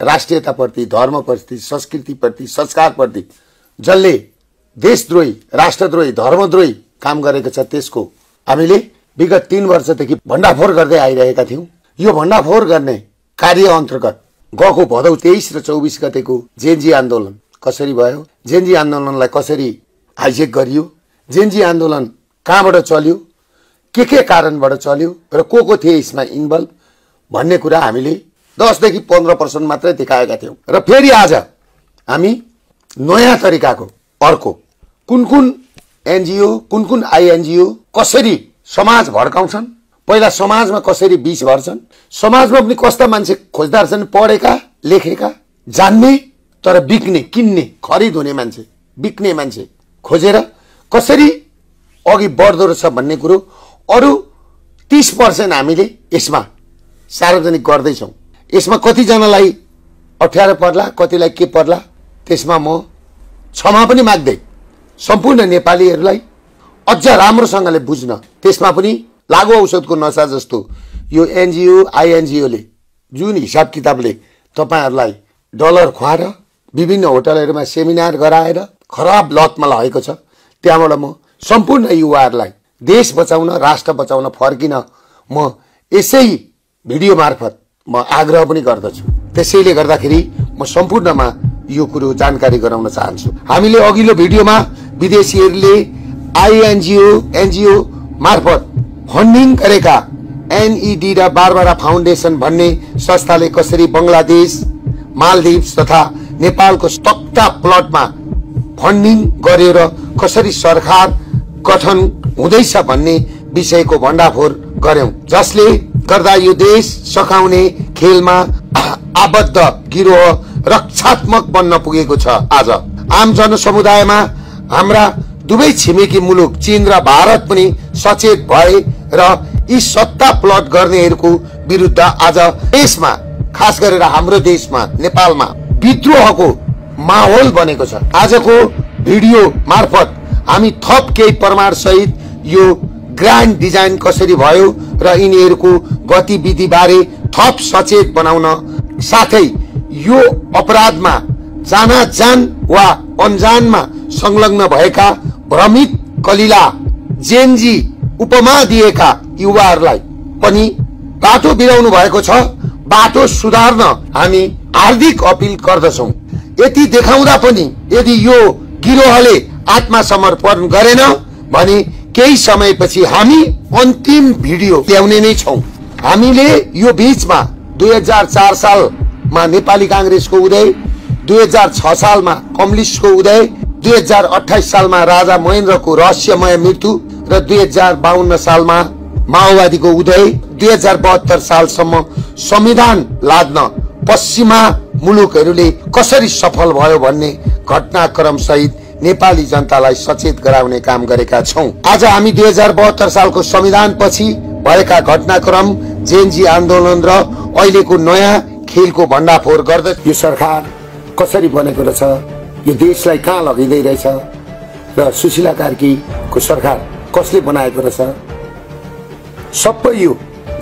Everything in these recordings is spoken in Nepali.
राष्ट्रियताप्रति, धर्मप्रति, संस्कृतिप्रति, संस्कारप्रति जसले देशद्रोही, राष्ट्रद्रोही, धर्मद्रोही काम गरेको छ त्यसको हामीले विगत 3 वर्षदेखि भण्डाफोर गर्दै आइरहेका थियौं। यो भण्डाफोर गर्ने कार्य अन्तर्गत गएको भदौ 23 र 24 गतेको जेनजी आन्दोलन कसरी भयो, जेनजी आन्दोलनलाई कसरी हाइजेक गरियो, जेनजी आन्दोलन कहाँबाट चल्यो, के कारणबाट चल्यो र को थिए यसमा इन्भल्भ भन्ने कुरा हामीले 10 देखि 15% मात्रै देखाएका थियौं। र फेरि आज हामी नयाँ तरिकाको अर्को कुन एनजीओ, कुन आईएनजीओ कसरी समाज भड्काउँछन्, पहिला समाजमा कसरी विष भर्छन्, समाजमा पनि कस्ता मान्छे खोज्दा छन्, पढेका, लेखेका, जान्ने तर बिक्ने, किन्ने, खरिद हुने मान्छे, बिक्ने मान्छे खोजेर कसरी अघि बढ्दो रहेछ भन्ने कुरो अरु 30% हामीले यसमा सार्वजनिक गर्दैछौं। यसमा कतिजनालाई अप्ठ्यारो पर्ला, कतिलाई के पर्ला, त्यसमा म क्षमा पनि माग्दै सम्पूर्ण नेपालीहरूलाई अझ राम्रोसँगले बुझ्न, त्यसमा पनि लागु औषधको नशा जस्तो यो एनजीओ आईएनजीओले जुन हिसाब किताबले तपाईहरुलाई डलर खुवाएर विभिन्न होटलहरुमा सेमिनार गराएर खराब लतमा लागेको छ, त्यहाँबाट म सम्पूर्ण युवाहरूलाई देश बचाउन, राष्ट्र बचाउन फर्किन म यसै भिडियो मार्फत म आग्रह पनि गर्दछु। त्यसैले गर्दाखेरि म सम्पूर्णमा यो कुरो जानकारी गराउन चाहन्छु। हामीले अघिल्लो भिडियोमा विदेशीहरूले आईएनजीओ एनजीओ मार्फत फन्डिङ गरेका एनईडी र बारबारा फाउन्डेसन भन्ने संस्थाले कसरी बंगलादेश, मालदिव्स तथा नेपालको तख्ता प्लटमा फन्डिङ गरेर कसरी सरकार गठन हुँदैछ भन्ने विषयको भण्डाफोर गर्यौं, जसले गर्दा यो देश सखाउने खेलमा आबद्ध गिरोह रक्षात्मक बन्न पुगेको छ। आज आम जनसमुदायमा हाम्रा दुवै छिमेकी मुलुक चीन र भारत पनि सचेत भए र यी सत्ता प्लट गर्नेहरूको विरुद्ध आज देशमा, खास गरेर हाम्रो देशमा नेपालमा विद्रोहको माहौल बनेको छ। आजको भिडियो मार्फत हामी थप केही प्रमाण सहित यो ग्रान्ड डिजाइन कसरी भयो र यिनीहरूको गतिविधि बारे थप सचेत बनाउन, साथै यो अपराधमा जान वा अनजानमा संलग्न भएका भ्रमित कलिला जेनजी उपमा दिएका युवाहरूलाई पनि बाटो बिराउनु भएको छ। बाटो सुधार्न हामी हार्दिक अपील गर्दछौं। यति देखाउँदा पनि यदि यो गिरोहले आत्मसमर्पण गरेन भने केही समयपछि हामी अन्तिम भिडियो ल्याउने नै छौं। हामीले यो बीचमा 2004 सालमा नेपाली कांग्रेसको उदय, 2006 सालमा कम्युनिस्टको उदय, 2028 सालमा राजा महेन्द्रको रहस्यमय मृत्यु र 2052 सालमा माओवादीको उदय, 2072 सालसम्म संविधान लाद्न पश्चिमा मुलुकहरूले कसरी सफल भयो भन्ने घटनाक्रम सहित नेपाली जनतालाई सचेत गराउने काम गरेका छौं। आज हामी 2072 सालको संविधान पछि भएका घटनाक्रम, जेनजी आन्दोलन र अहिलेको नयाँ खेलको भण्डाफोर गर्दै यो सरकार कसरी बनेको रहेछ, यो देशलाई कहाँ लगिँदै रहेछ र सुशीला कार्कीको सरकार कसले बनाएको रहेछ, सबै यो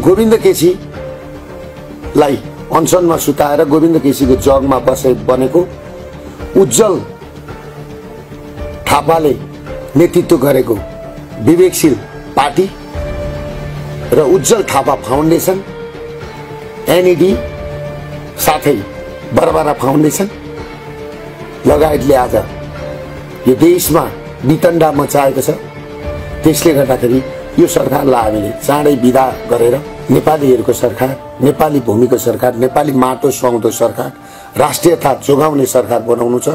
गोविन्द केसीलाई अनसनमा सुताएर गोविन्द केसीको जगमा बसे बनेको उज्जवल थापाले नेतृत्व गरेको विवेकशील पार्टी र उज्जवल थापा फाउन्डेसन, एनईडी साथै बारबारा फाउन्डेसन लगायतले आज यो देशमा नितण्डा मचाएको छ। त्यसले गर्दाखेरि यो सरकारलाई हामीले चाँडै विदा गरेर नेपालीहरूको सरकार, नेपाली भूमिको सरकार, नेपाली माटो सुहाउँदो सरकार, राष्ट्रियता जोगाउने सरकार बनाउनु छ।